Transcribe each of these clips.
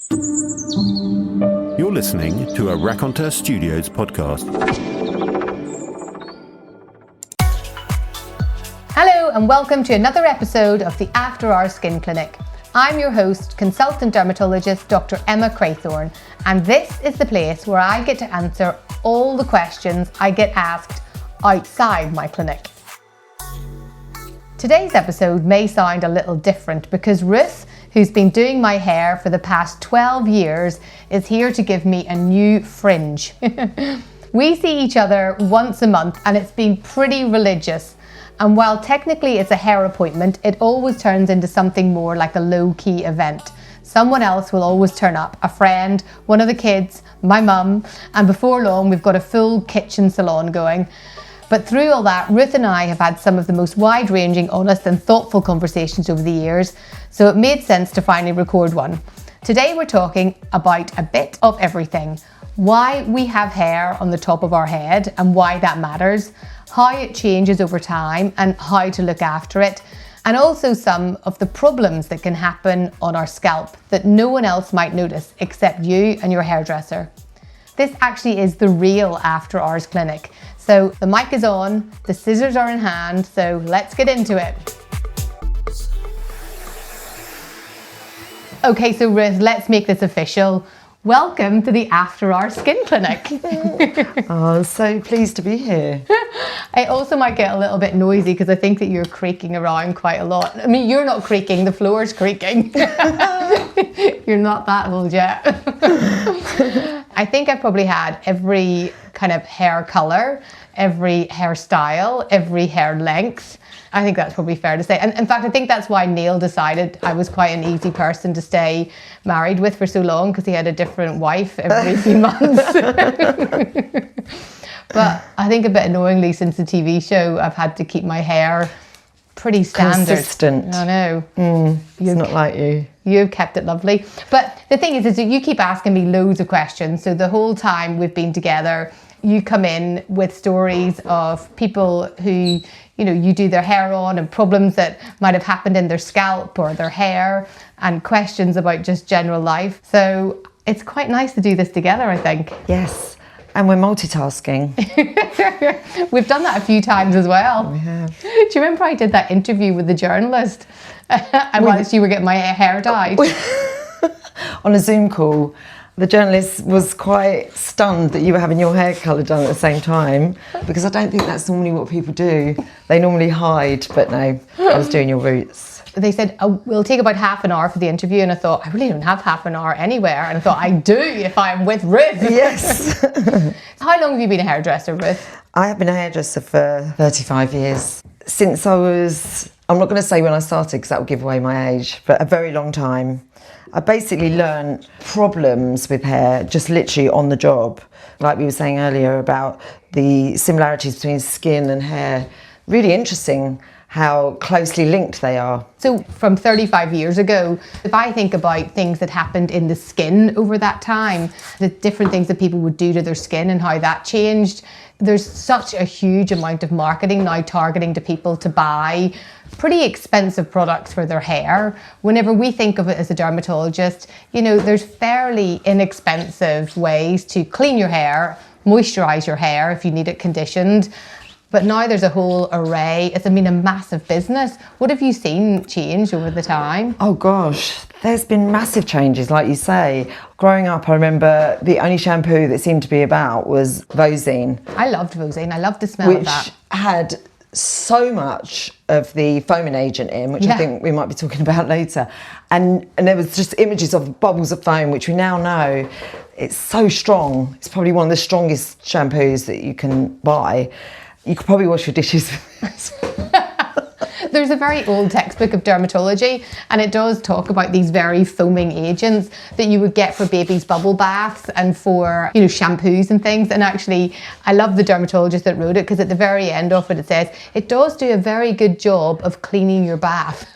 You're listening to a Raconteur Studios podcast. Hello and welcome to another episode of the After Hours Skin Clinic. I'm your host, consultant dermatologist Dr Emma Craythorne, and this is the place where I get to answer all the questions I get asked outside my clinic. Today's episode may sound a little different because Ruth, who's been doing my hair for the past 12 years, is here to give me a new fringe. We see each other once a month and it's been pretty religious. And while technically it's a hair appointment, it always turns into something more like a low-key event. Someone else will always turn up, a friend, one of the kids, my mum, and before long we've got a full kitchen salon going. But through all that, Ruth and I have had some of the most wide-ranging, honest and thoughtful conversations over the years, so it made sense to finally record one. Today we're talking about a bit of everything. Why we have hair on the top of our head and why that matters, how it changes over time and how to look after it, and also some of the problems that can happen on our scalp that no one else might notice except you and your hairdresser. This actually is the real After Hours Clinic. So the mic is on, the scissors are in hand, so let's get into it. Okay, so Ruth, let's make this official. Welcome to the After Hours Skin Clinic. Oh, so pleased to be here. I also might get a little bit noisy because I think that you're creaking around quite a lot. I mean, you're not creaking, the floor's creaking. You're not that old yet. I think I've probably had every kind of hair colour, every hairstyle, every hair length. I think that's probably fair to say. And in fact, I think that's why Neil decided I was quite an easy person to stay married with for so long, because he had a different wife every few months. But I think a bit annoyingly, since the TV show, I've had to keep my hair pretty standard. Consistent. I know. It's not like you. You've kept it lovely. But the thing is that you keep asking me loads of questions. So the whole time we've been together, you come in with stories of people who, you know, you do their hair on and problems that might have happened in their scalp or their hair and questions about just general life. So it's quite nice to do this together, I think. Yes. And we're multitasking. We've done that a few times as well. We have. Do you remember I did that interview with the journalist? And whilst you were getting my hair dyed. On a Zoom call, the journalist was quite stunned that you were having your hair colour done at the same time, because I don't think that's normally what people do. They normally hide, but no, I was doing your roots. They said, oh, we'll take about half an hour for the interview. And I thought, I really don't have half an hour anywhere. And I thought, I do if I'm with Ruth. Yes. How long have you been a hairdresser, Ruth? I have been a hairdresser for 35 years. Since I was, I'm not going to say when I started because that will give away my age, but a very long time. I basically learned problems with hair just literally on the job. Like we were saying earlier about the similarities between skin and hair. Really interesting how closely linked they are. So from 35 years ago, if I think about things that happened in the skin over that time, the different things that people would do to their skin and how that changed, there's such a huge amount of marketing now targeting to people to buy pretty expensive products for their hair. Whenever we think of it as a dermatologist, you know, there's fairly inexpensive ways to clean your hair, moisturize your hair if you need it conditioned. But now there's a whole array. It's, I mean, a massive business. What have you seen change over the time? Oh gosh, there's been massive changes, like you say. Growing up, I remember the only shampoo that seemed to be about was Vosine. I loved Vosine. I loved the smell of that. Which had so much of the foaming agent in, which I think we might be talking about later. And there was just images of bubbles of foam, which we now know it's so strong. It's probably one of the strongest shampoos that you can buy. You could probably wash your dishes with this. There's a very old textbook of dermatology, and it does talk about these very foaming agents that you would get for babies' bubble baths and for, you know, shampoos and things. And actually, I love the dermatologist that wrote it, because at the very end of it, it says it does do a very good job of cleaning your bath.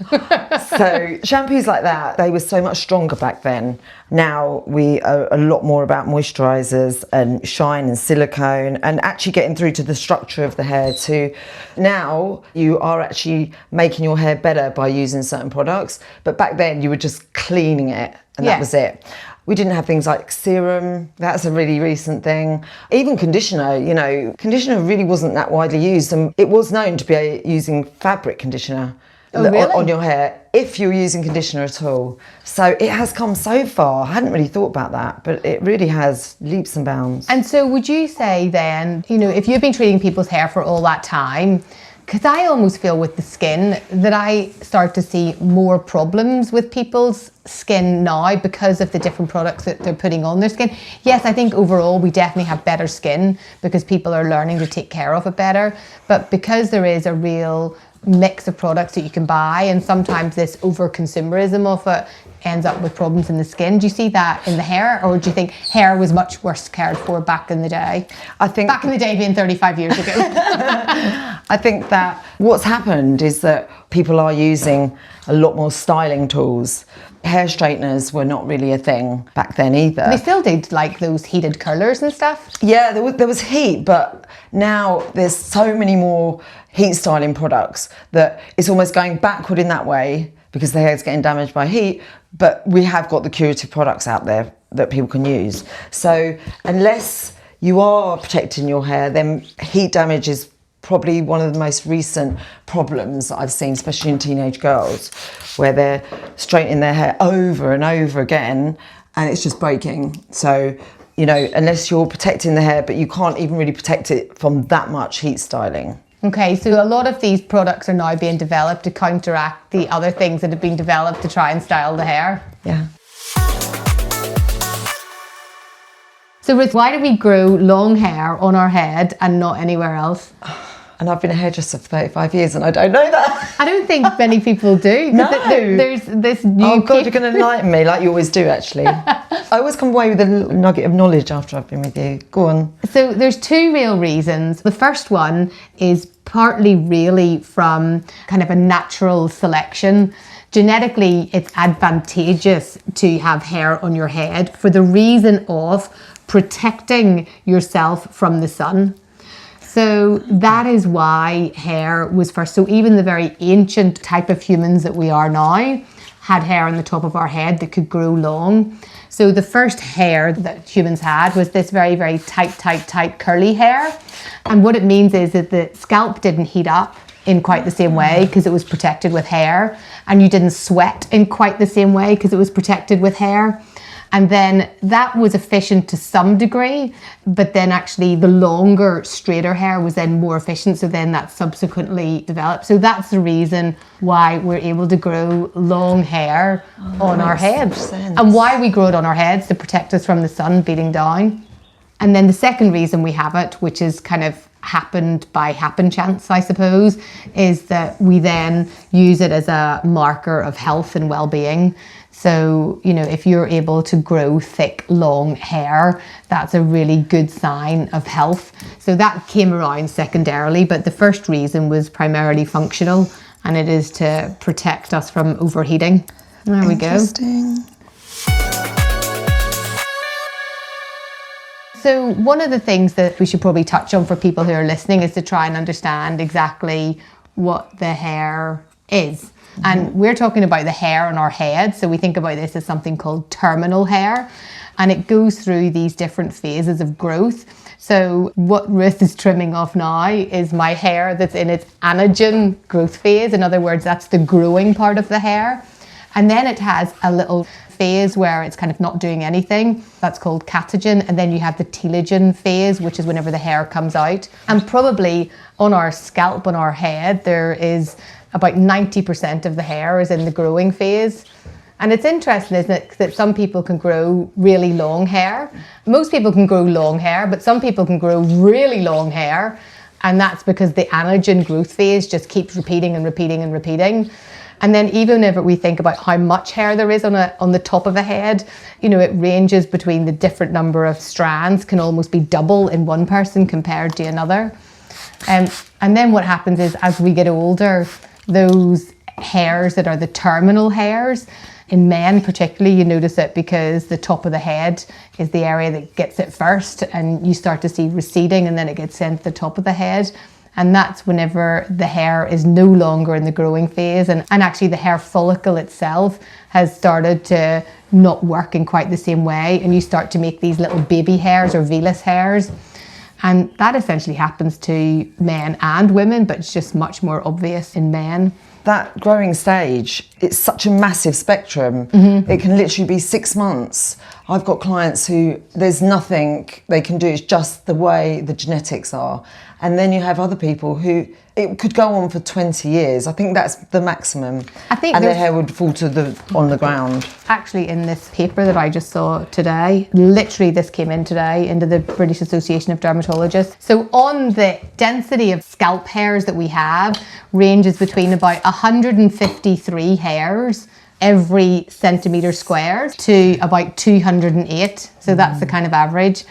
So shampoos like that, they were so much stronger back then. Now we are a lot more about moisturisers and shine and silicone and actually getting through to the structure of the hair too. Now you are actually making your hair better by using certain products, but back then you were just cleaning it and that was it. We didn't have things like serum. That's a really recent thing. Even conditioner, you know, conditioner really wasn't that widely used, and it was known to be using fabric conditioner. Oh, really? On your hair, if you're using conditioner at all. So it has come so far. I hadn't really thought about that, but it really has leaps and bounds. And so would you say then, you know, if you've been treating people's hair for all that time, because I almost feel with the skin that I start to see more problems with people's skin now because of the different products that they're putting on their skin. Yes, I think overall we definitely have better skin because people are learning to take care of it better. But because there is a real mix of products that you can buy, and sometimes this over consumerism of it ends up with problems in the skin. Do you see that in the hair, or do you think hair was much worse cared for back in the day? I think back in the day being 35 years ago. I think that what's happened is that people are using a lot more styling tools. Hair straighteners were not really a thing back then either. They still did like those heated curlers and stuff. Yeah, there was heat, but now there's so many more heat styling products that it's almost going backward in that way because the hair's getting damaged by heat, but we have got the curative products out there that people can use. So unless you are protecting your hair, then heat damage is probably one of the most recent problems I've seen, especially in teenage girls, where they're straightening their hair over and over again and it's just breaking. So, you know, unless you're protecting the hair, but you can't even really protect it from that much heat styling. Okay, so a lot of these products are now being developed to counteract the other things that have been developed to try and style the hair. Yeah. So Ruth, why do we grow long hair on our head and not anywhere else? And I've been a hairdresser for 35 years and I don't know that. I don't think many people do. No. There's this new... Oh God, you're going to enlighten me like you always do actually. I always come away with a little nugget of knowledge after I've been with you. Go on. So there's two real reasons. The first one is partly really from kind of a natural selection. Genetically, it's advantageous to have hair on your head for the reason of protecting yourself from the sun. So that is why hair was first. So even the very ancient type of humans that we are now had hair on the top of our head that could grow long. So the first hair that humans had was this very, very tight curly hair. And what it means is that the scalp didn't heat up in quite the same way because it was protected with hair, and you didn't sweat in quite the same way because it was protected with hair. And then that was efficient to some degree, but then actually the longer, straighter hair was then more efficient. So then that subsequently developed. So that's the reason why we're able to grow long hair on our heads. And why we grow it on our heads, to protect us from the sun beating down. And then the second reason we have it, which is kind of happened by happen chance, I suppose, is that we then use it as a marker of health and well-being. So, you know, if you're able to grow thick, long hair, that's a really good sign of health. So that came around secondarily, but the first reason was primarily functional, and it is to protect us from overheating. There we go. Interesting. So one of the things that we should probably touch on for people who are listening is to try and understand exactly what the hair is. And we're talking about the hair on our head. So we think about this as something called terminal hair, and it goes through these different phases of growth. So what Ruth is trimming off now is my hair that's in its anagen growth phase. In other words, that's the growing part of the hair. And then it has a little phase where it's kind of not doing anything. That's called catagen. And then you have the telogen phase, which is whenever the hair comes out. And probably on our scalp, on our head, there is about 90% of the hair is in the growing phase. And it's interesting, isn't it, that some people can grow really long hair. Most people can grow long hair, but some people can grow really long hair. And that's because the anagen growth phase just keeps repeating and repeating and repeating. And then even whenever we think about how much hair there is on the top of a head, you know, it ranges between the different number of strands, can almost be double in one person compared to another. And then what happens is, as we get older, those hairs that are the terminal hairs, in men particularly, you notice it because the top of the head is the area that gets it first, and you start to see receding, and then it gets sent to the top of the head. And that's whenever the hair is no longer in the growing phase, and actually the hair follicle itself has started to not work in quite the same way, and you start to make these little baby hairs or vellus hairs. And that essentially happens to men and women, but it's just much more obvious in men. That growing stage, it's such a massive spectrum. It can literally be 6 months. I've got clients who there's nothing they can do, it's just the way the genetics are. And then you have other people who it could go on for 20 years. I think that's the maximum. And their hair would fall on the ground. Actually, in this paper that I just saw today, literally this came in today into the British Association of Dermatologists. So on the density of scalp hairs that we have ranges between about 153 hairs every centimetre squared to about 208. So that's the kind of average.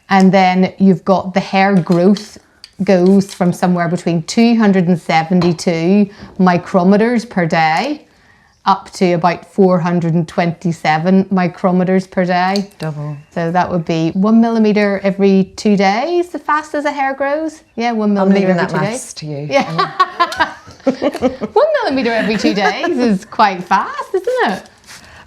And then you've got the hair growth goes from somewhere between 272 micrometers per day up to about 427 micrometers per day. Double. So that would be 1 millimetre every 2 days, the fastest a hair grows. Yeah, 1 millimetre every 2 days. I'm leaving that maths to you. Yeah. 1 millimetre every 2 days is quite fast, isn't it?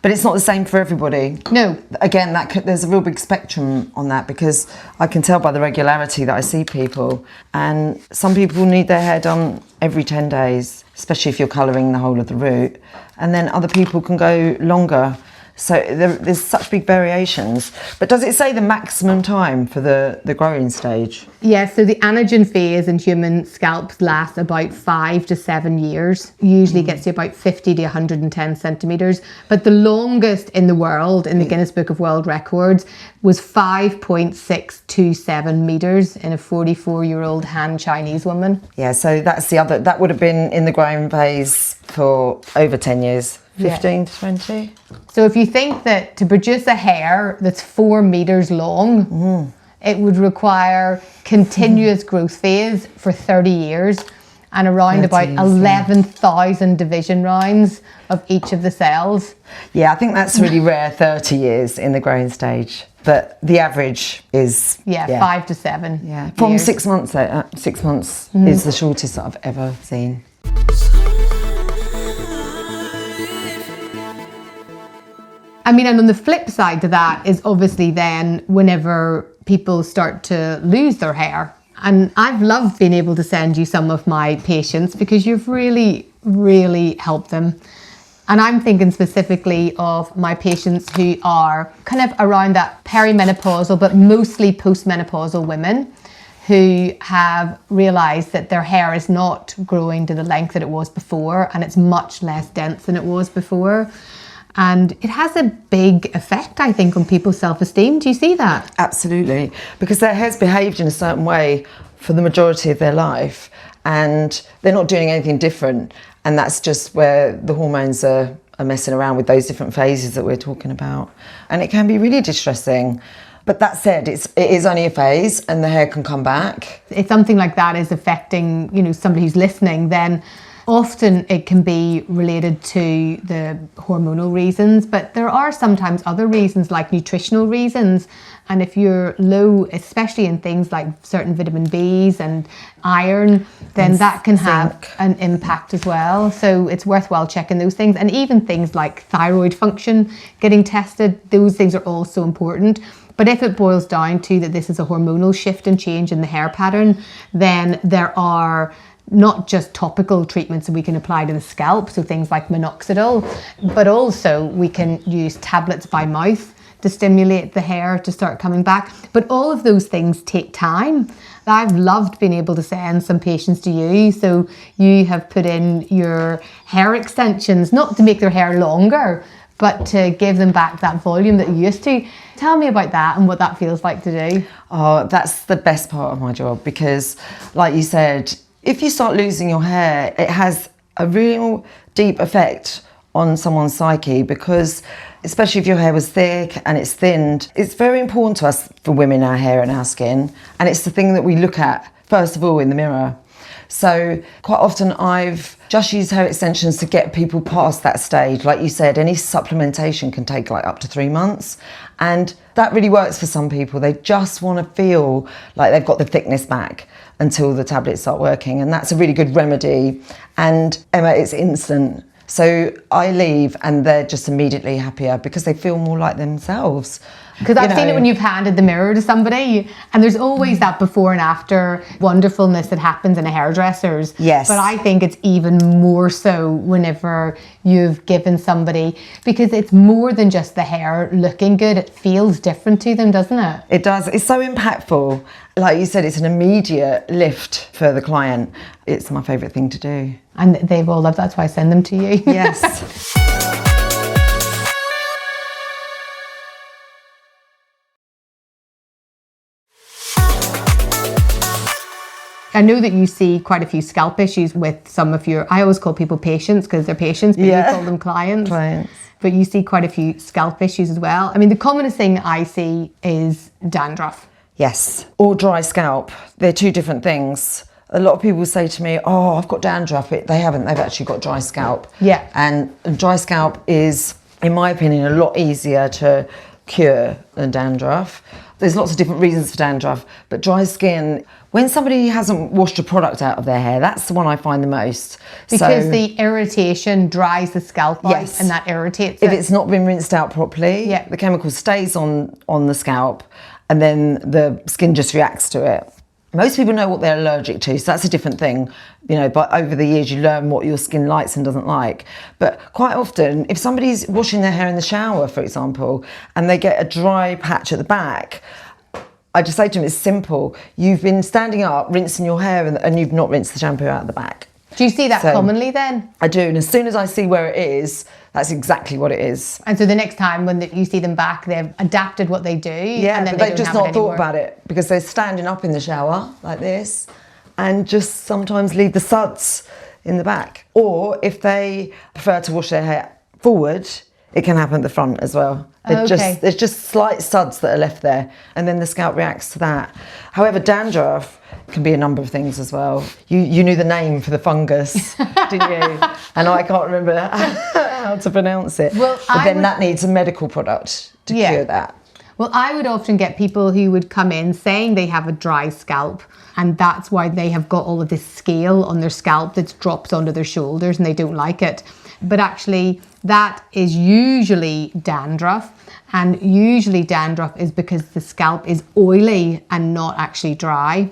But it's not the same for everybody. No. Again, there's a real big spectrum on that, because I can tell by the regularity that I see people, and some people need their hair done every 10 days, especially if you're colouring the whole of the root, and then other people can go longer. So there's such big variations. But does it say the maximum time for the growing stage? Yeah, so the anagen phase in human scalps lasts about 5 to 7 years. Usually gets you about 50 to 110 centimetres. But the longest in the world, in the Guinness Book of World Records, was 5.627 metres in a 44-year-old Han Chinese woman. Yeah, so that would have been in the growing phase for over 10 years. 15 to 20. So if you think that to produce a hair that's 4 metres long, it would require continuous growth phase for 30 years and around about 11,000 division rounds of each of the cells. Yeah, I think that's really rare, 30 years in the growing stage. But the average is 5 to 7. Yeah, from years. 6 months. 6 months is the shortest that I've ever seen. I mean, and on the flip side to that is obviously then whenever people start to lose their hair. And I've loved being able to send you some of my patients because you've really, really helped them. And I'm thinking specifically of my patients who are kind of around that perimenopausal, but mostly postmenopausal women who have realised that their hair is not growing to the length that it was before, and it's much less dense than it was before. And it has a big effect, I think, on people's self-esteem. Do you see that? Absolutely. Because their hair's behaved in a certain way for the majority of their life, and they're not doing anything different. And that's just where the hormones are messing around with those different phases that we're talking about. And it can be really distressing. But that said, it is only a phase, and the hair can come back. If something like that is affecting, somebody who's listening, then often it can be related to the hormonal reasons, but there are sometimes other reasons like nutritional reasons. And if you're low, especially in things like certain vitamin Bs and iron, then that can have an impact as well. So it's worthwhile checking those things. And even things like thyroid function getting tested, those things are also important. But if it boils down to that this is a hormonal shift and change in the hair pattern, then there are not just topical treatments that we can apply to the scalp, so things like minoxidil, but also we can use tablets by mouth to stimulate the hair to start coming back. But all of those things take time. I've loved being able to send some patients to you. So you have put in your hair extensions, not to make their hair longer, but to give them back that volume that you used to. Tell me about that and what that feels like to do. Oh, that's the best part of my job, because like you said, if you start losing your hair, it has a real deep effect on someone's psyche, because especially if your hair was thick and it's thinned, it's very important to us for women, our hair and our skin, and it's the thing that we look at first of all in the mirror. So quite often I've just used hair extensions to get people past that stage. Like you said, any supplementation can take like up to 3 months. And that really works for some people. They just want to feel like they've got the thickness back until the tablets start working. And that's a really good remedy. And Emma, it's instant. So I leave and they're just immediately happier because they feel more like themselves. Because I've seen it when you've handed the mirror to somebody, and there's always that before and after wonderfulness that happens in a hairdresser's. Yes. But I think it's even more so whenever you've given somebody, because it's more than just the hair looking good. It feels different to them, doesn't it? It does. It's so impactful. Like you said, it's an immediate lift for the client. It's my favourite thing to do. And they've all loved that. That's why I send them to you. Yes. I know that you see quite a few scalp issues with some of your, I always call people patients because they're patients, but you call them clients. But you see quite a few scalp issues as well. I mean, the commonest thing I see is dandruff. Yes, or dry scalp. They're two different things. A lot of people say to me, oh, I've got dandruff. They haven't, they've actually got dry scalp. Yeah. And dry scalp is, in my opinion, a lot easier to cure than dandruff. There's lots of different reasons for dandruff, but dry skin, when somebody hasn't washed a product out of their hair, that's the one I find the most. Because the irritation dries the scalp out, and that irritates it. If it's not been rinsed out properly, the chemical stays on the scalp and then the skin just reacts to it. Most people know what they're allergic to, so that's a different thing. You know, but over the years you learn what your skin likes and doesn't like. But quite often, if somebody's washing their hair in the shower, for example, and they get a dry patch at the back, I just say to them, it's simple. You've been standing up, rinsing your hair, and you've not rinsed the shampoo out of the back. Do you see that commonly then? I do, and as soon as I see where it is, that's exactly what it is. And so the next time when you see them back, they've adapted what they do. Yeah, and then but they've just not thought about it because they're standing up in the shower like this and just sometimes leave the suds in the back. Or if they prefer to wash their hair forward, it can happen at the front as well. There's just slight suds that are left there and then the scalp reacts to that. However, dandruff can be a number of things as well. You knew the name for the fungus, didn't you? And I can't remember how to pronounce it. Well, but then that needs a medical product to cure that. Well, I would often get people who would come in saying they have a dry scalp, and that's why they have got all of this scale on their scalp that drops onto their shoulders and they don't like it. But actually, that is usually dandruff. And usually dandruff is because the scalp is oily and not actually dry.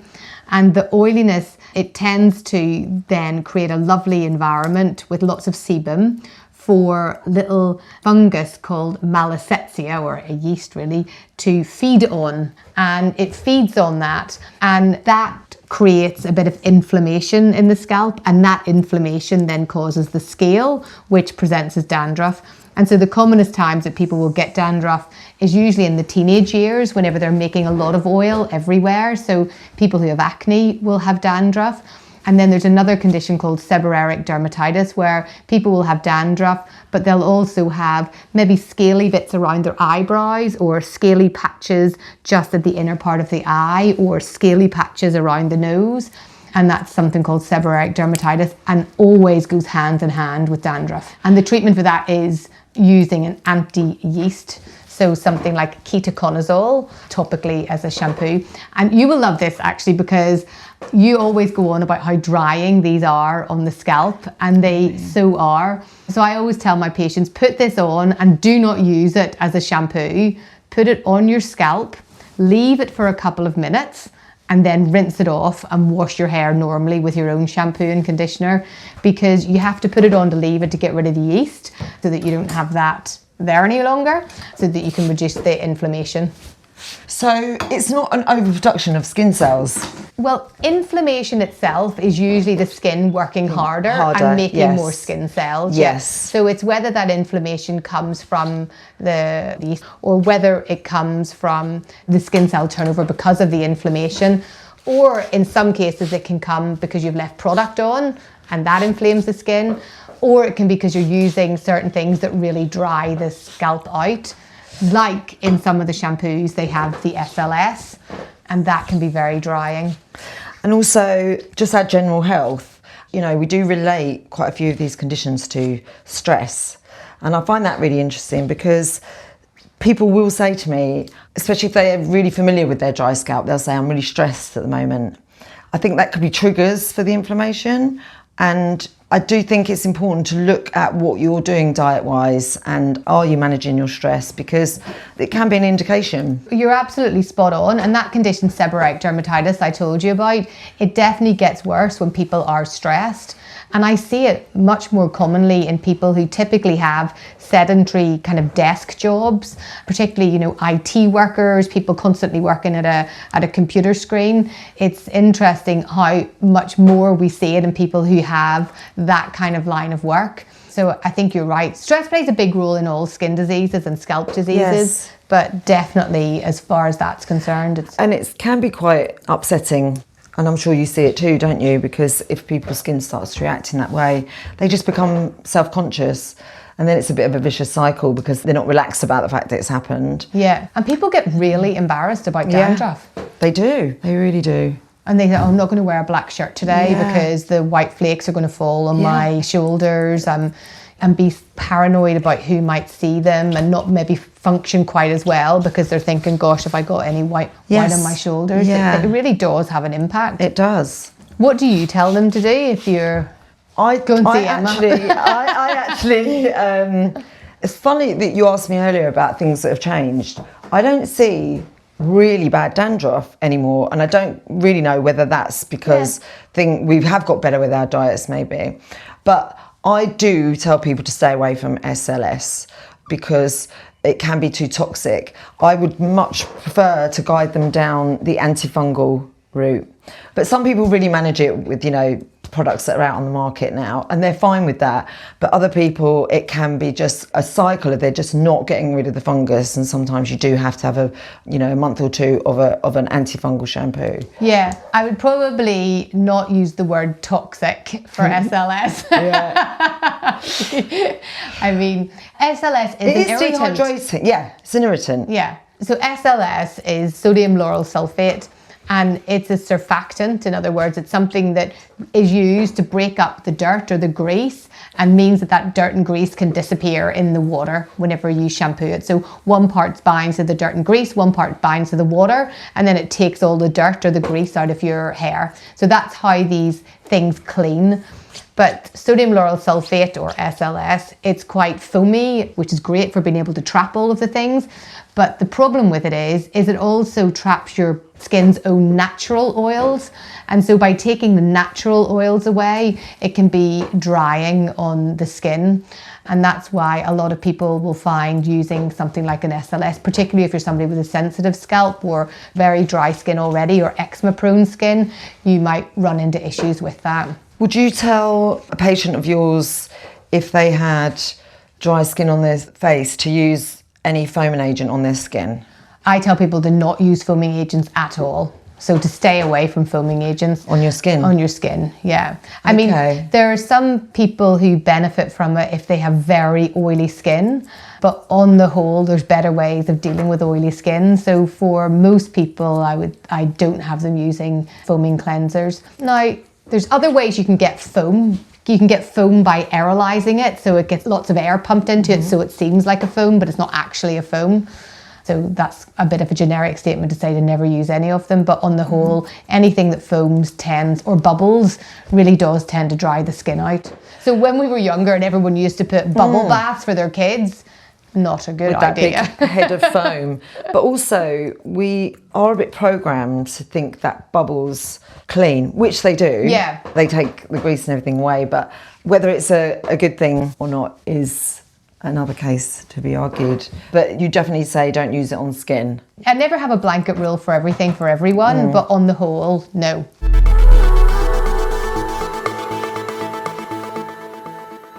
And the oiliness, it tends to then create a lovely environment with lots of sebum for little fungus called malassezia, or a yeast really, to feed on. And it feeds on that, and that creates a bit of inflammation in the scalp, and that inflammation then causes the scale, which presents as dandruff. And so the commonest times that people will get dandruff is usually in the teenage years, whenever they're making a lot of oil everywhere. So people who have acne will have dandruff. And then there's another condition called seborrheic dermatitis, where people will have dandruff, but they'll also have maybe scaly bits around their eyebrows, or scaly patches just at the inner part of the eye, or scaly patches around the nose. And that's something called seborrheic dermatitis, and always goes hand in hand with dandruff. And the treatment for that is using an anti-yeast. So something like ketoconazole topically as a shampoo. And you will love this actually, because you always go on about how drying these are on the scalp, and they so are. So I always tell my patients, put this on and do not use it as a shampoo. Put it on your scalp, leave it for a couple of minutes, and then rinse it off and wash your hair normally with your own shampoo and conditioner, because you have to put it on to leave it to get rid of the yeast so that you don't have that there any longer, so that you can reduce the inflammation. So it's not an overproduction of skin cells? Well, inflammation itself is usually the skin working harder and making more skin cells. Yes. So it's whether that inflammation comes from the yeast, or whether it comes from the skin cell turnover because of the inflammation, or in some cases it can come because you've left product on and that inflames the skin, or it can be because you're using certain things that really dry the scalp out. Like in some of the shampoos, they have the SLS, and that can be very drying. And also just our general health. You know, we do relate quite a few of these conditions to stress. And I find that really interesting because people will say to me, especially if they're really familiar with their dry scalp, they'll say, I'm really stressed at the moment. I think that could be triggers for the inflammation. And I do think it's important to look at what you're doing diet-wise and are you managing your stress, because it can be an indication. You're absolutely spot on. And that condition, seborrheic dermatitis I told you about, it definitely gets worse when people are stressed. And I see it much more commonly in people who typically have sedentary kind of desk jobs, particularly, you know, IT workers, people constantly working at a computer screen. It's interesting how much more we see it in people who have that kind of line of work. So I think you're right. Stress plays a big role in all skin diseases and scalp diseases. Yes. But definitely as far as that's concerned. And it can be quite upsetting. And I'm sure you see it too, don't you? Because if people's skin starts to react in that way, they just become self-conscious. And then it's a bit of a vicious cycle because they're not relaxed about the fact that it's happened. Yeah, and people get really embarrassed about dandruff. Yeah, they do, they really do. And they say, oh, I'm not going to wear a black shirt today because the white flakes are going to fall on my shoulders. And be paranoid about who might see them and not maybe function quite as well because they're thinking, gosh, have I got any white on my shoulders? Yeah. It really does have an impact. It does. What do you tell them to do if you're going to see Emma? It's funny that you asked me earlier about things that have changed. I don't see really bad dandruff anymore, and I don't really know whether that's because we have got better with our diets maybe. But I do tell people to stay away from SLS because it can be too toxic. I would much prefer to guide them down the antifungal route. But some people really manage it with, you know, products that are out on the market now, and they're fine with that. But other people, it can be just a cycle of they're just not getting rid of the fungus, and sometimes you do have to have a month or two of an antifungal shampoo. Yeah, I would probably not use the word toxic for SLS. I mean, SLS is an irritant. Dehydrating. Yeah, it's an irritant. Yeah. So SLS is sodium lauryl sulfate. And it's a surfactant. In other words, it's something that is used to break up the dirt or the grease and means that dirt and grease can disappear in the water whenever you shampoo it. So one part binds to the dirt and grease, one part binds to the water, and then it takes all the dirt or the grease out of your hair. So that's how these things clean. But sodium lauryl sulfate, or SLS, it's quite foamy, which is great for being able to trap all of the things. But the problem with it is it also traps your skin's own natural oils. And so by taking the natural oils away, it can be drying on the skin. And that's why a lot of people will find using something like an SLS, particularly if you're somebody with a sensitive scalp or very dry skin already or eczema prone skin, you might run into issues with that. Would you tell a patient of yours, if they had dry skin on their face, to use any foaming agent on their skin? I tell people to not use foaming agents at all. So to stay away from foaming agents. On your skin? On your skin, yeah. I mean, there are some people who benefit from it if they have very oily skin, but on the whole, there's better ways of dealing with oily skin. So for most people, I don't have them using foaming cleansers. Now, there's other ways you can get foam. You can get foam by aerolizing it, so it gets lots of air pumped into it, so it seems like a foam, but it's not actually a foam. So that's a bit of a generic statement to say to never use any of them. But on the whole, anything that foams tends, or bubbles, really does tend to dry the skin out. So when we were younger and everyone used to put bubble baths for their kids, not a good idea. That big head of foam. But also, we are a bit programmed to think that bubbles clean, which they do. Yeah. They take the grease and everything away, but whether it's a good thing or not is another case to be argued. But you definitely say don't use it on skin. I never have a blanket rule for everything for everyone, but on the whole, no.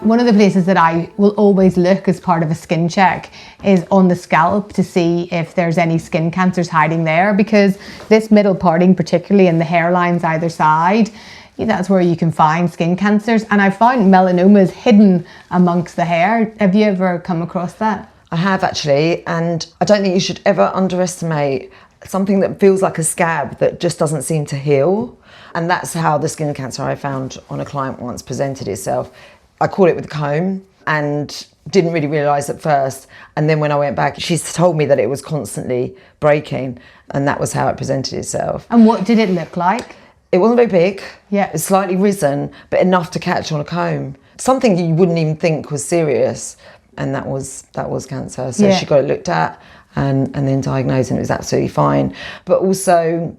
One of the places that I will always look as part of a skin check is on the scalp to see if there's any skin cancers hiding there, because this middle parting, particularly in the hairlines either side, that's where you can find skin cancers. And I found melanomas hidden amongst the hair. Have you ever come across that? I have actually, and I don't think you should ever underestimate something that feels like a scab that just doesn't seem to heal. And that's how the skin cancer I found on a client once presented itself. I caught it with a comb and didn't really realise at first. And then when I went back, she's told me that it was constantly breaking, and that was how it presented itself. And what did it look like? It wasn't very big. Yeah. It's slightly risen, but enough to catch on a comb. Something you wouldn't even think was serious. And that was cancer. So she got it looked at and then diagnosed, and it was absolutely fine. But also,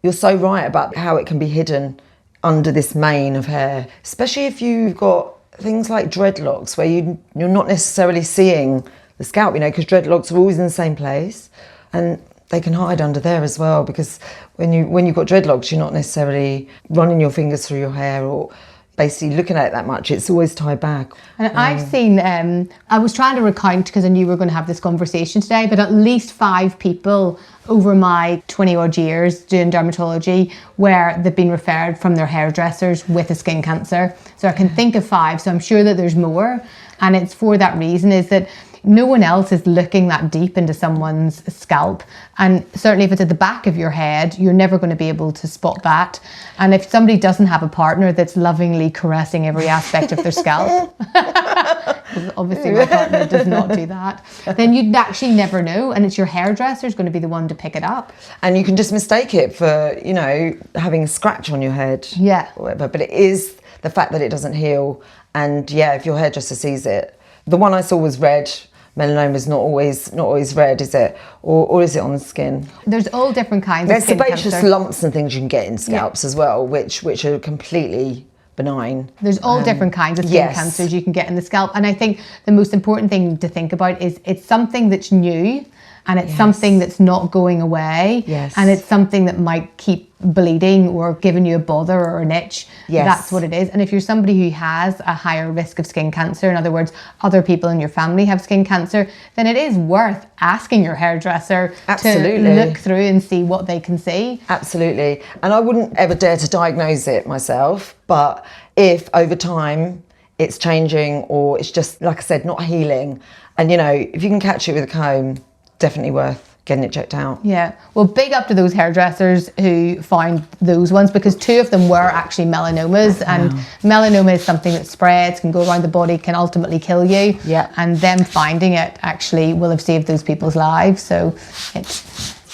you're so right about how it can be hidden under this mane of hair, especially if you've got things like dreadlocks where you're not necessarily seeing the scalp, you know, because dreadlocks are always in the same place, and they can hide under there as well, because when you've got dreadlocks, you're not necessarily running your fingers through your hair or basically looking at it that much. It's always tied back. And I've seen, I was trying to recount because I knew we were going to have this conversation today, but at least 5 people over my 20 odd years doing dermatology where they've been referred from their hairdressers with a skin cancer. So I can think of 5, so I'm sure that there's more. And it's for that reason, is that no one else is looking that deep into someone's scalp. And certainly if it's at the back of your head, you're never going to be able to spot that. And if somebody doesn't have a partner that's lovingly caressing every aspect of their scalp, because obviously my partner does not do that, then you'd actually never know. And it's your hairdresser's going to be the one to pick it up. And you can just mistake it for, you know, having a scratch on your head. Yeah. Or whatever. But it is the fact that it doesn't heal. And yeah, if your hairdresser sees it. The one I saw was red. Melanoma is not always red, is it? Or is it on the skin? There's all different kinds There's of skin sebaceous cancer. lumps and things you can get in scalps as well, which are completely benign. There's all different kinds of skin cancers you can get in the scalp. And I think the most important thing to think about is it's something that's new, and it's something that's not going away. Yes. And it's something that might keep bleeding or giving you a bother or an itch. Yes. That's what it is. And if you're somebody who has a higher risk of skin cancer, in other words, other people in your family have skin cancer, then it is worth asking your hairdresser to look through and see what they can see. Absolutely. And I wouldn't ever dare to diagnose it myself, but if over time it's changing or it's just, like I said, not healing, and you know, if you can catch it with a comb, definitely worth getting it checked out. Yeah, well, big up to those hairdressers who found those ones, because 2 of them were actually melanomas, and melanoma is something that spreads, can go around the body, can ultimately kill you. Yeah. And them finding it actually will have saved those people's lives, so it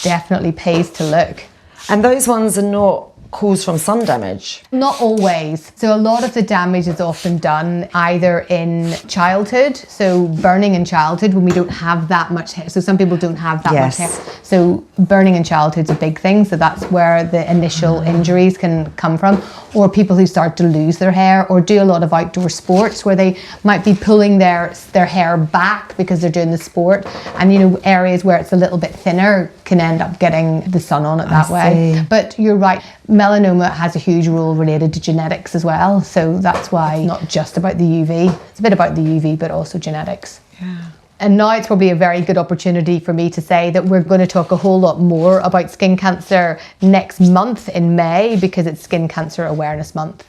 definitely pays to look. And those ones are not caused from sun damage? Not always. So a lot of the damage is often done either in childhood, so burning in childhood when we don't have that much hair. So some people don't have that much hair. So burning in childhood is a big thing. So that's where the initial injuries can come from. Or people who start to lose their hair or do a lot of outdoor sports where they might be pulling their hair back because they're doing the sport. And you know, areas where it's a little bit thinner can end up getting the sun on it that way. But you're right. Melanoma has a huge role related to genetics as well. So that's why it's not just about the UV. It's a bit about the UV, but also genetics. Yeah. And now it's probably a very good opportunity for me to say that we're going to talk a whole lot more about skin cancer next month in May, because it's Skin Cancer Awareness Month.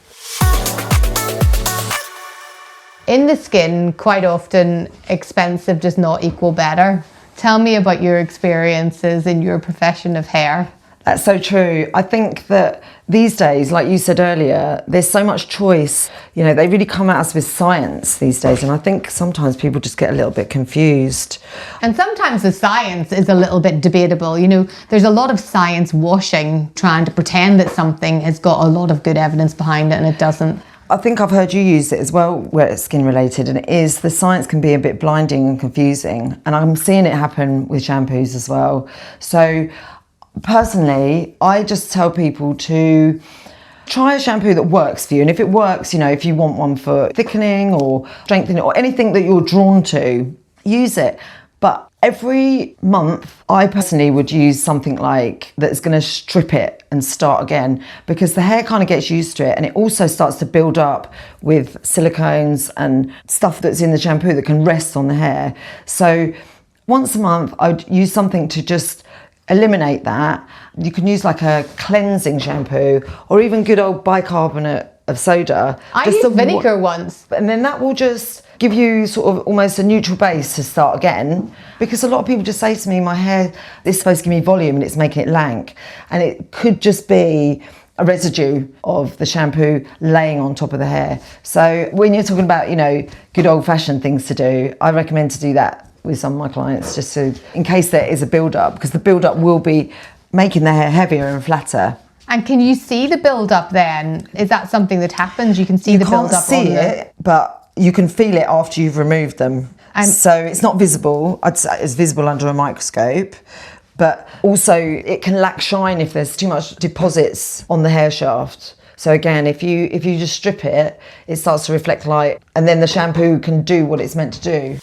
In the skin, quite often, expensive does not equal better. Tell me about your experiences in your profession of hair. That's so true. I think that these days, like you said earlier, there's so much choice. You know, they really come at us with science these days, and I think sometimes people just get a little bit confused. And sometimes the science is a little bit debatable. You know, there's a lot of science washing, trying to pretend that something has got a lot of good evidence behind it and it doesn't. I think I've heard you use it as well where it's skin related, and it is, the science can be a bit blinding and confusing, and I'm seeing it happen with shampoos as well. So personally, I just tell people to try a shampoo that works for you. And if it works, you know, if you want one for thickening or strengthening or anything that you're drawn to, use it. But every month, I personally would use something like that's going to strip it and start again, because the hair kind of gets used to it, and it also starts to build up with silicones and stuff that's in the shampoo that can rest on the hair. So once a month, I would use something to just eliminate that. You can use like a cleansing shampoo or even good old bicarbonate of soda. I used vinegar once. And then that will just give you sort of almost a neutral base to start again. Because a lot of people just say to me, my hair is supposed to give me volume and it's making it lank. And it could just be a residue of the shampoo laying on top of the hair. So when you're talking about, you know, good old fashioned things to do, I recommend to do that with some of my clients, just to, in case there is a build-up, because the build-up will be making the hair heavier and flatter. And can you see the build-up then? Is that something that happens? You can see the build-up on You can't see it, but you can feel it after you've removed them. So it's not visible. I'd say it's visible under a microscope. But also it can lack shine if there's too much deposits on the hair shaft. So again, if you just strip it, it starts to reflect light, and then the shampoo can do what it's meant to do.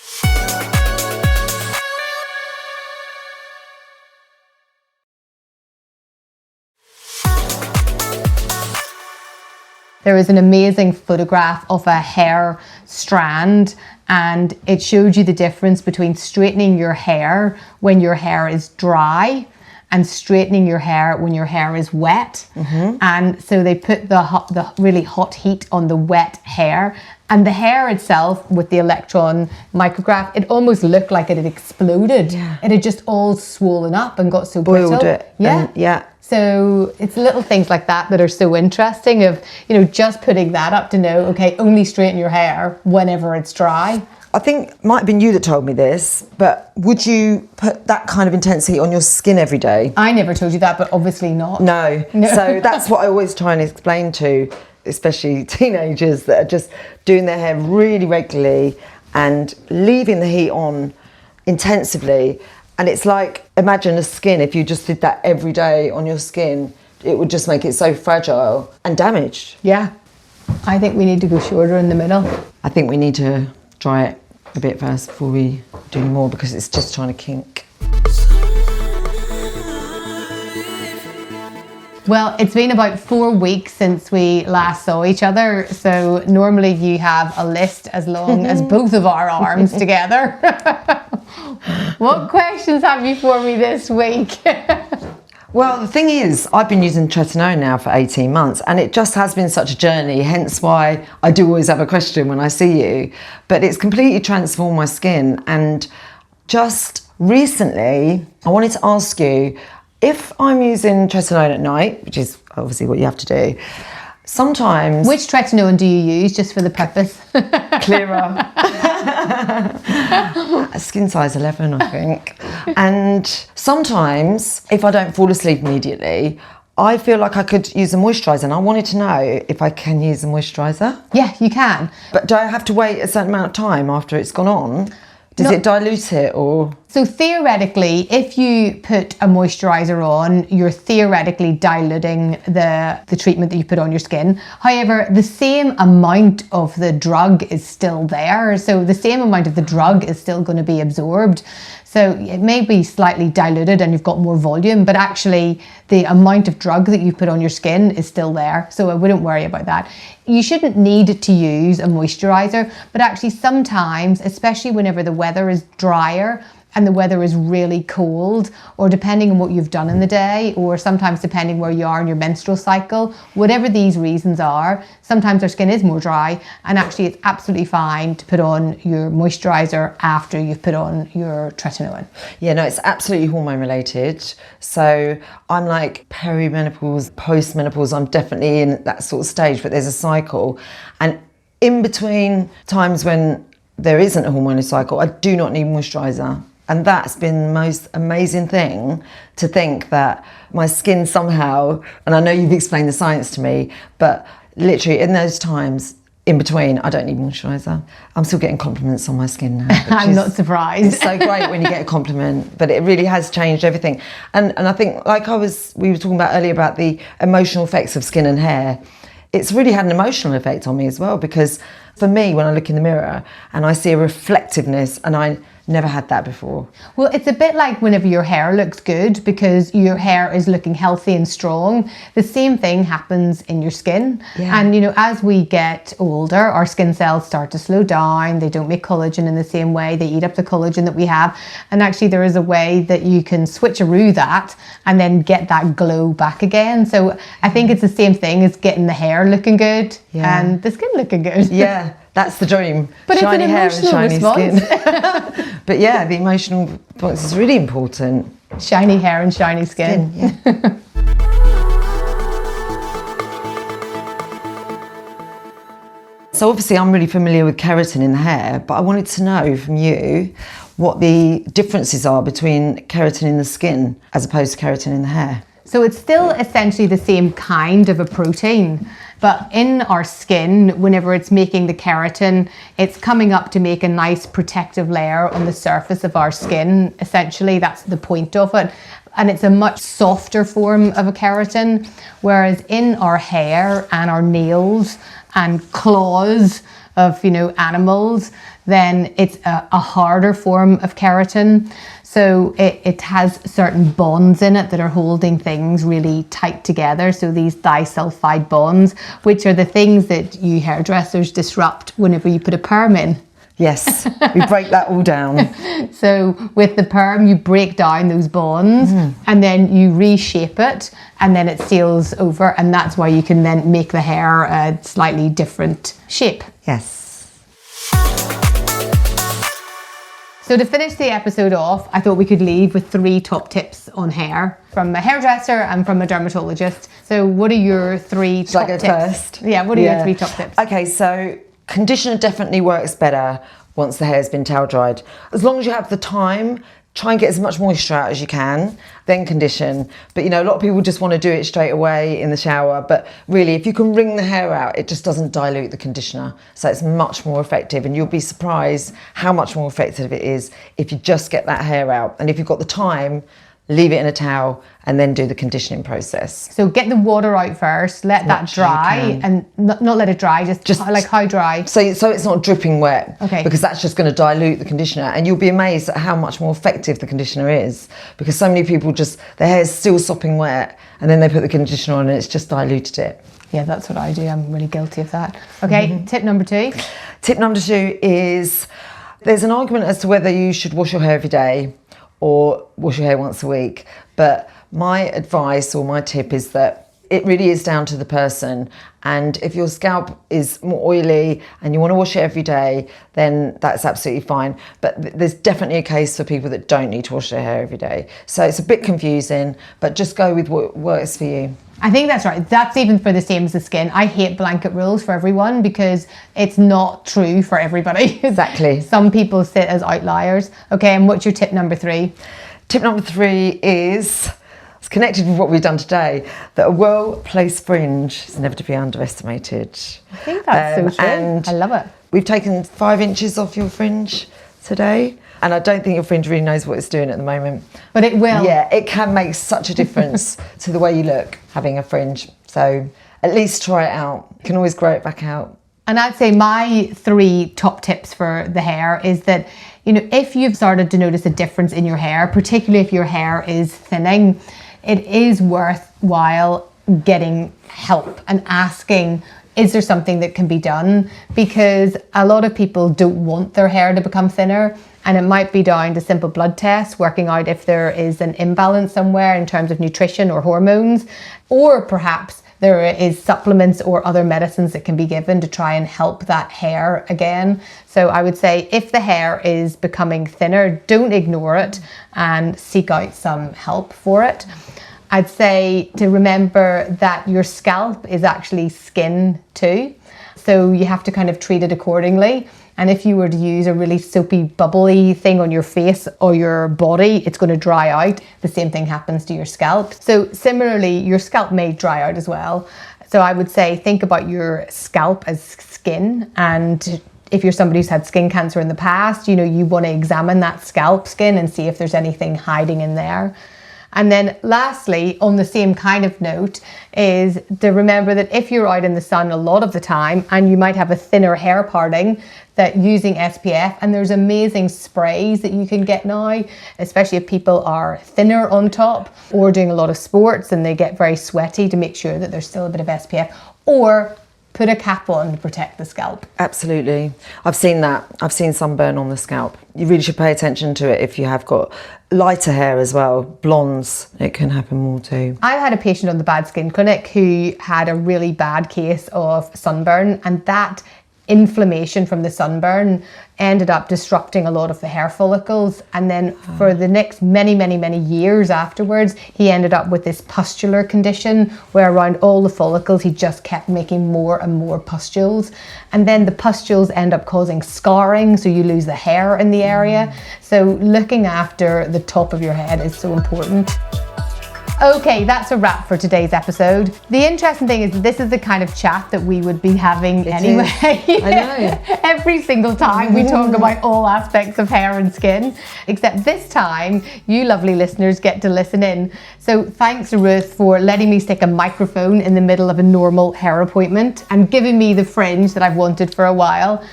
There is an amazing photograph of a hair strand, and it showed you the difference between straightening your hair when your hair is dry and straightening your hair when your hair is wet. And so they put the really hot heat on the wet hair, and the hair itself with the electron micrograph, it almost looked like it had exploded. Yeah. It had just all swollen up and got so brittle. Boiled it. Yeah. So it's little things like that that are so interesting, of, you know, just putting that up to know, okay, only straighten your hair whenever it's dry. I think it might have been you that told me this, but would you put that kind of intensity on your skin every day? I never told you that, but obviously not. No. So that's what I always try and explain to, especially teenagers that are just doing their hair really regularly and leaving the heat on intensively. And it's like, imagine the skin, if you just did that every day on your skin, it would just make it so fragile and damaged. Yeah. I think we need to go shorter in the middle. I think we need to dry it a bit first before we do more, because it's just trying to kink. Well, it's been about 4 weeks since we last saw each other, so normally you have a list as long as both of our arms together. What questions have you for me this week? Well, the thing is, I've been using tretinoin now for 18 months, and it just has been such a journey, hence why I do always have a question when I see you. But it's completely transformed my skin, and just recently, I wanted to ask you, if I'm using tretinoin at night, which is obviously what you have to do, sometimes... Which tretinoin do you use, just for the purpose? Clearer. Skin size 11, I think. And sometimes, if I don't fall asleep immediately, I feel like I could use a moisturiser, and I wanted to know if I can use a moisturiser. Yeah, you can. But do I have to wait a certain amount of time after it's gone on? Does it dilute it, or...? So theoretically, if you put a moisturiser on, you're theoretically diluting the treatment that you put on your skin. However, the same amount of the drug is still there. So the same amount of the drug is still going to be absorbed. So it may be slightly diluted and you've got more volume, but actually the amount of drug that you put on your skin is still there. So I wouldn't worry about that. You shouldn't need to use a moisturiser, but actually sometimes, especially whenever the weather is drier and the weather is really cold, or depending on what you've done in the day, or sometimes depending where you are in your menstrual cycle, whatever these reasons are, sometimes our skin is more dry, and actually it's absolutely fine to put on your moisturiser after you've put on your tretinoin. Yeah, no, it's absolutely hormone related. So I'm like perimenopause, postmenopause, I'm definitely in that sort of stage, but there's a cycle. And in between times when there isn't a hormonal cycle, I do not need moisturiser. And that's been the most amazing thing, to think that my skin somehow, and I know you've explained the science to me, but literally in those times in between, I don't need moisturiser. I'm still getting compliments on my skin now. I'm not surprised. It's so great when you get a compliment, but it really has changed everything. And I think, like we were talking about earlier about the emotional effects of skin and hair, it's really had an emotional effect on me as well, because for me, when I look in the mirror and I see a reflectiveness, and I never had that before. Well, it's a bit like whenever your hair looks good because your hair is looking healthy and strong. The same thing happens in your skin. Yeah. And, you know, as we get older, our skin cells start to slow down. They don't make collagen in the same way. They eat up the collagen that we have. And actually there is a way that you can switcheroo that and then get that glow back again. So I think it's the same thing as getting the hair looking good and the skin looking good. Yeah. That's the dream. But shiny hair and shiny response. skin. But yeah, the emotional response is really important. Shiny hair and shiny skin. Yeah. So obviously I'm really familiar with keratin in the hair, but I wanted to know from you what the differences are between keratin in the skin as opposed to keratin in the hair. So it's still essentially the same kind of a protein, but in our skin, whenever it's making the keratin, it's coming up to make a nice protective layer on the surface of our skin. Essentially, that's the point of it. And it's a much softer form of a keratin, whereas in our hair and our nails and claws of, animals, then it's a harder form of keratin. So it has certain bonds in it that are holding things really tight together. So these disulfide bonds, which are the things that you hairdressers disrupt whenever you put a perm in. Yes, we break that all down. So with the perm, you break down those bonds and then you reshape it and then it seals over, and that's why you can then make the hair a slightly different shape. Yes. So to finish the episode off, I thought we could leave with 3 top tips on hair from a hairdresser and from a dermatologist. So what are your 3 top tips? First? Yeah, what are your 3 top tips? Okay, so conditioner definitely works better once the hair's been towel dried. As long as you have the time, try and get as much moisture out as you can, then condition. But a lot of people just want to do it straight away in the shower. But really, if you can wring the hair out, it just doesn't dilute the conditioner. So it's much more effective, and you'll be surprised how much more effective it is if you just get that hair out. And if you've got the time, leave it in a towel and then do the conditioning process. So get the water out first, let that dry, and not let it dry, just like how dry? So it's not dripping wet, okay, because that's just going to dilute the conditioner, and you'll be amazed at how much more effective the conditioner is, because so many people their hair's still sopping wet and then they put the conditioner on and it's just diluted it. Yeah, that's what I do. I'm really guilty of that. Okay, tip number 2. Tip number 2 is there's an argument as to whether you should wash your hair every day or wash your hair once a week. But my advice or my tip is that it really is down to the person. And if your scalp is more oily and you want to wash it every day, then that's absolutely fine. But there's definitely a case for people that don't need to wash their hair every day. So it's a bit confusing, but just go with what works for you. I think that's right. That's even for the same as the skin. I hate blanket rules for everyone because it's not true for everybody. Exactly. Some people sit as outliers. Okay, and what's your tip number 3? Tip number 3 is, it's connected with what we've done today, that a well-placed fringe is never to be underestimated. I think that's so true. And I love it. We've taken 5 inches off your fringe today, and I don't think your fringe really knows what it's doing at the moment. But it will. Yeah, it can make such a difference to the way you look having a fringe. So at least try it out. You can always grow it back out. And I'd say my 3 top tips for the hair is that, if you've started to notice a difference in your hair, particularly if your hair is thinning, it is worthwhile getting help and asking, is there something that can be done? Because a lot of people don't want their hair to become thinner, and it might be down to simple blood tests, working out if there is an imbalance somewhere in terms of nutrition or hormones, or perhaps there is supplements or other medicines that can be given to try and help that hair again. So I would say if the hair is becoming thinner, don't ignore it and seek out some help for it. I'd say to remember that your scalp is actually skin too. So you have to kind of treat it accordingly. And if you were to use a really soapy, bubbly thing on your face or your body, it's going to dry out. The same thing happens to your scalp. So similarly, your scalp may dry out as well. So I would say think about your scalp as skin, and if you're somebody who's had skin cancer in the past, you want to examine that scalp skin and see if there's anything hiding in there. And then lastly, on the same kind of note, is to remember that if you're out in the sun a lot of the time and you might have a thinner hair parting, that using SPF, and there's amazing sprays that you can get now, especially if people are thinner on top or doing a lot of sports and they get very sweaty, to make sure that there's still a bit of SPF, or put a cap on to protect the scalp. Absolutely. I've seen that. I've seen sunburn on the scalp. You really should pay attention to it if you have got lighter hair as well. Blondes, it can happen more too. I've had a patient on the Bad Skin Clinic who had a really bad case of sunburn, and that inflammation from the sunburn ended up disrupting a lot of the hair follicles, and then for the next many years afterwards he ended up with this pustular condition where around all the follicles he just kept making more and more pustules, and then the pustules end up causing scarring, so you lose the hair in the area. So looking after the top of your head is so important. Okay, that's a wrap for today's episode. The interesting thing is that this is the kind of chat that we would be having anyway. I know. Every single time we talk about all aspects of hair and skin, except this time you lovely listeners get to listen in. So thanks, Ruth, for letting me stick a microphone in the middle of a normal hair appointment and giving me the fringe that I've wanted for a while,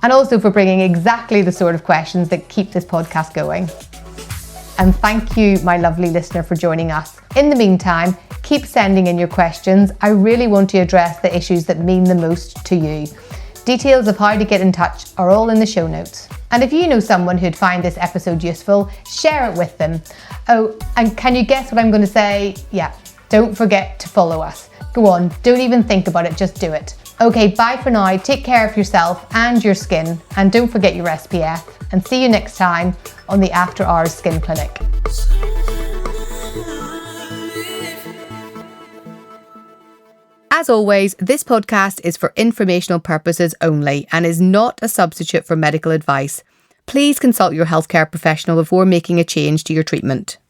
and also for bringing exactly the sort of questions that keep this podcast going. And thank you, my lovely listener, for joining us. In the meantime, keep sending in your questions. I really want to address the issues that mean the most to you. Details of how to get in touch are all in the show notes. And if you know someone who'd find this episode useful, share it with them. Oh, and can you guess what I'm going to say? Yeah, don't forget to follow us. Go on, don't even think about it, just do it. Okay, bye for now. Take care of yourself and your skin, and don't forget your SPF. And see you next time on the After Hours Skin Clinic. As always, this podcast is for informational purposes only and is not a substitute for medical advice. Please consult your healthcare professional before making a change to your treatment.